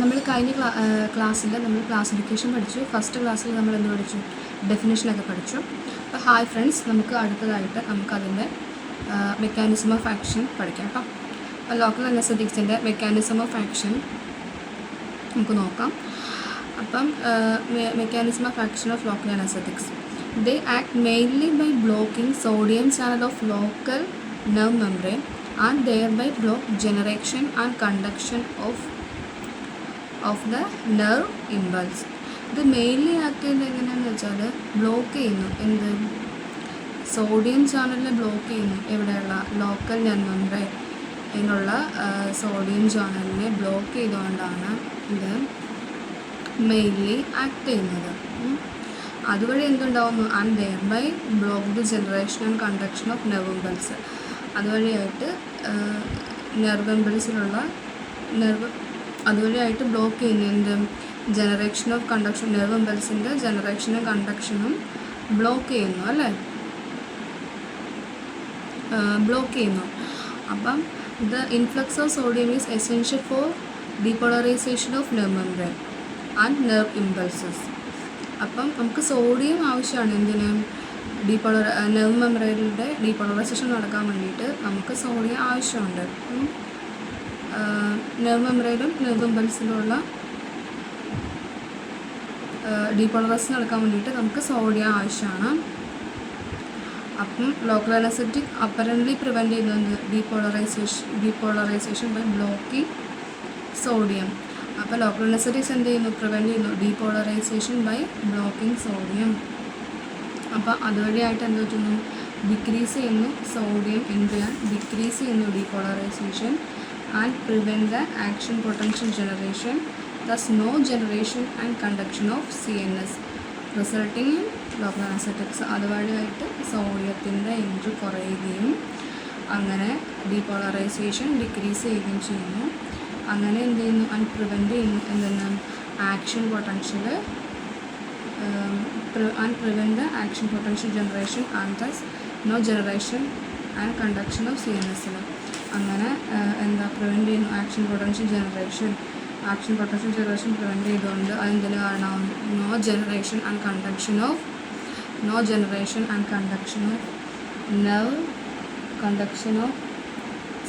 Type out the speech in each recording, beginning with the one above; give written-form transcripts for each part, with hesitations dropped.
നമ്മൾ കഴിഞ്ഞ ക്ലാസ്സിൽ നമ്മൾ ക്ലാസിഫിക്കേഷൻ പഠിച്ചു. ഫസ്റ്റ് ക്ലാസ്സിൽ നമ്മൾ എന്ത് പഠിച്ചു? ഡെഫിനേഷനൊക്കെ പഠിച്ചു. അപ്പോൾ ഹായ് ഫ്രണ്ട്സ്, നമുക്ക് അടുത്തതായിട്ട് നമുക്കതിൻ്റെ മെക്കാനിസം ഓഫ് ആക്ഷൻ പഠിക്കാം കേട്ടോ. അപ്പോൾ ലോക്കൽ അനസ്തറ്റിക്സിൻ്റെ മെക്കാനിസം ഓഫ് ആക്ഷൻ നമുക്ക് നോക്കാം. അപ്പം mechanism of action of local anaesthetics. They act mainly by blocking sodium channel of local nerve membrane and thereby block generation and conduction of the nerve impulse. ഇത് mainly act ചെയ്യുന്നത് എങ്ങനെയാണെന്ന് വെച്ചാൽ block ചെയ്യുന്നു. എന്ത്? Sodium ചാനലിനെ block ചെയ്യുന്നു. എവിടെയുള്ള local nerve membrane അതിനുള്ള സോഡിയം ചാനലിനെ ബ്ലോക്ക് ചെയ്തുകൊണ്ടാണ് ഇത് മെയിൻലി ആക്ട് ചെയ്യുന്നത്. അതുവഴി എന്തുണ്ടാവുന്നു? And thereby block the generation and conduction of nerve impulse. അതുവഴിയായിട്ട് നെർവ് ഇമ്പൾസിലുള്ള അതുവഴിയായിട്ട് ബ്ലോക്ക് ചെയ്യുന്നു. എന്ത്? ജനറേഷൻ ഓഫ് കണ്ടക്ഷൻ, നെർവ് ഇമ്പൾസിൻ്റെ ജനറേഷനും കണ്ടക്ഷനും ബ്ലോക്ക് ചെയ്യുന്നു അല്ലേ? ബ്ലോക്ക് ചെയ്യുന്നു. അപ്പം the influx of sodium is essential for depolarisation of nerve membrane and nerve impulses. അപ്പം നമുക്ക് സോഡിയം ആവശ്യമാണ്. എന്തിന്? നെർവ് മെംബ്രെയിനിൻ്റെ ഡീപോളറൈസേഷൻ നടക്കാൻ വേണ്ടിയിട്ട് നമുക്ക് സോഡിയം ആവശ്യമുണ്ട്. നെർവ് മെംബ്രെയിനും നെർവ് ഇമ്പൾസിലുള്ള ഡീപോളറൈസേഷൻ നടക്കാൻ വേണ്ടിയിട്ട് നമുക്ക് സോഡിയം ആവശ്യമാണ്. അപ്പം ലോക്കൽ അനസ്തറ്റിക് അപ്പറൻ്റ്ലി പ്രിവെൻറ്റ് ചെയ്യുന്നത് ഡീപോളറൈസേഷൻ ബൈ ബ്ലോക്കിംഗ് സോഡിയം. അപ്പോൾ ലോക്കൽ അനസ്തറ്റിക്സ് എന്ത് ചെയ്യുന്നു? പ്രിവെൻറ്റ് ചെയ്യുന്നു ഡീപോളറൈസേഷൻ ബൈ ബ്ലോക്കിംഗ് സോഡിയം. അപ്പോൾ അതുവഴിയായിട്ട് എന്ത് പറ്റുന്നു? ഡിക്രീസ് ചെയ്യുന്നു സോഡിയം. എന്ത് ചെയ്യാൻ? ഡിക്രീസ് ചെയ്യുന്നു depolarisation and prevent the action potential generation, thus no generation and conduction of CNS resulting in local anaesthetics. അതുവഴിയായിട്ട് സോഡിയത്തിൻ്റെ എൻട്രി കുറയുകയും അങ്ങനെ ഡീപോളറൈസേഷൻ ഡിക്രീസ് ചെയ്യുകയും ചെയ്യുന്നു. അങ്ങനെ എന്ത് ചെയ്യുന്നു? ആൻഡ് പ്രിവെൻറ്റ് ചെയ്യുന്നു എന്തെന്ന്? Action potential and prevent the action potential generation and thus no generation and conduction of CNS. അങ്ങനെ എന്താ പ്രിവെൻറ്റ് ചെയ്യുന്നു? ആക്ഷൻ പൊട്ടൻഷ്യൽ ജനറേഷൻ പ്രിവെൻറ്റ് ചെയ്തുകൊണ്ട് അതെന്തിന് കാരണമാകുന്നു? No generation and conduction of nerve conduction of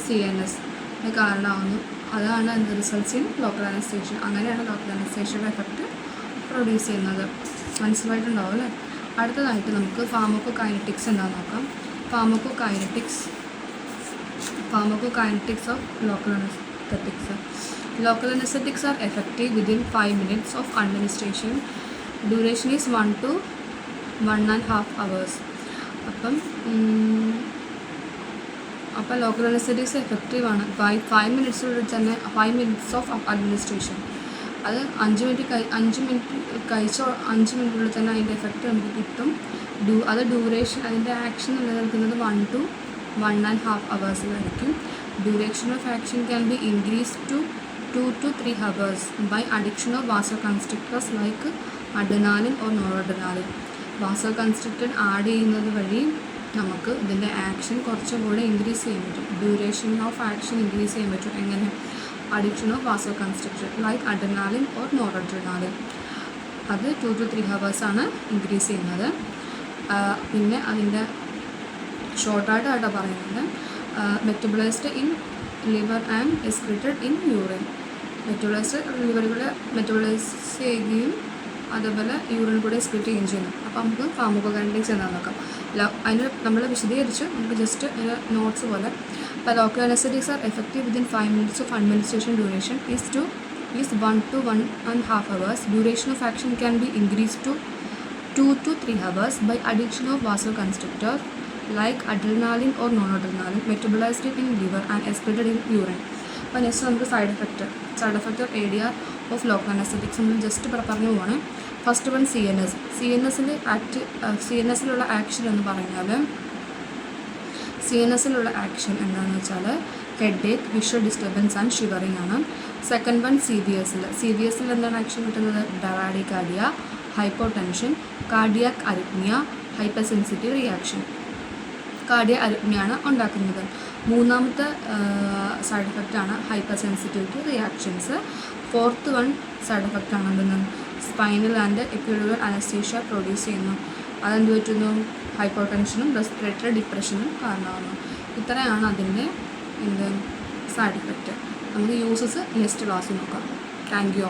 CNS കാരണമാകുന്നു. അതാണ് എന്ത്? Results in local anaesthesia. അങ്ങനെയാണ് ലോക്കൽ അനസ്തേഷ്യയുടെ എഫക്റ്റ് പ്രൊഡ്യൂസ് ചെയ്യുന്നത്. മനസ്സിലായിട്ടുണ്ടാവും അല്ലേ? അടുത്തതായിട്ട് നമുക്ക് ഫാർമക്കോകൈനറ്റിക്സ് എന്താണെന്ന് നോക്കാം. Pharmacokinetics of local anaesthetics. Local anesthetics are effective within 5 minutes of administration. Duration is 1 to 1.5 hours. അപ്പം ലോക്കൽ അനസ്തറ്റിക്സ് എഫക്റ്റീവ് ആണ്. 5 മിനിറ്റ്സിനുള്ളിൽ തന്നെ 5 മിനിറ്റ്സ് ഓഫ് അഡ്മിനിസ്ട്രേഷൻ. അത് 5 മിനിറ്റ് കഴിച്ച 5 മിനിറ്റിനുള്ളിൽ തന്നെ അതിൻ്റെ എഫക്റ്റ് നമുക്ക് കിട്ടും. അത് ഡ്യൂറേഷൻ, അതിൻ്റെ ആക്ഷൻ നിലനിൽക്കുന്നത് 1 to 1.5 hours. Duration of action can be increased to 2 to 3 hours by addition of vasoconstrictors like adrenaline or noradrenaline. Vasoconstrictor add ചെയ്യുന്നത് വഴി നമുക്ക് ഇതിൻ്റെ ആക്ഷൻ കുറച്ചും കൂടെ ഇൻക്രീസ് ചെയ്യാൻ പറ്റും. ഡ്യൂറേഷൻ ഓഫ് ആക്ഷൻ ഇൻക്രീസ് ചെയ്യാൻ പറ്റും. എങ്ങനെ? Addition of vasoconstrictor like adrenaline or noradrenaline. അത് 2 to 3 hours ആണ് ഇൻക്രീസ് ചെയ്യുന്നത്. പിന്നെ അതിൻ്റെ ഷോർട്ടായിട്ടാണ് പറയുന്നത്. Metabolised in liver and excreted in urine. ലിവറുകളെ മെറ്റബോളൈസ് ചെയ്യുകയും അതുപോലെ യൂറിൻ കൂടെ എക്സ്ക്രീറ്റ് ചെയ്യുകയും ചെയ്യുന്നു. അപ്പോൾ നമുക്ക് ഫാർമക്കോകൈനറ്റിക്സ് എന്താണെന്ന് നോക്കാം. അതിന് നമ്മൾ വിശദീകരിച്ച് നമുക്ക് ജസ്റ്റ് നോട്ട്സ് പോലെ. അപ്പോൾ local anaesthetics are effective within 5 minutes of administration. Duration is 1 to 1.5 hours. Duration of action can be increased to 2 to 3 hours by addition of vasoconstrictor like adrenaline or noradrenaline metabolized in liver and excreted in urine. അപ്പോൾ next നമുക്ക് side effect of ADR of local anaesthetics നമ്മൾ just പറഞ്ഞു പോവാണ്. First one CNSലുള്ള action എന്ന് പറഞ്ഞാൽ CNSലുള്ള action എന്താണെന്ന് വെച്ചാൽ headache, visual disturbance and shivering ആണ്. സെക്കൻഡ് വൺ CVSൽ എന്താണ് ആക്ഷൻ കിട്ടുന്നത്? Bradycardia, hypotension, cardiac arrhythmia, hypersensitive reaction. Cardiac അരിത്മിയാണ് ഉണ്ടാക്കുന്നത്. മൂന്നാമത്തെ സൈഡ് എഫക്റ്റാണ് hypersensitivity reactions. Fourth one side എഫക്റ്റാണ് എന്തെന്ന് spinal and epidural anaesthesia produce ചെയ്യുന്നു. അതെന്ത് പറ്റുന്നു? ഹൈപ്പർ ടെൻഷനും റെസ്പിറേറ്ററി ഡിപ്രഷനും കാരണമാകുന്നു. ഇത്രയാണ് അതിൻ്റെ സൈഡ് എഫക്റ്റ്. നമുക്ക് യൂസസ് നെക്സ്റ്റ് ക്ലാസ്സിൽ നോക്കാം. Thank you.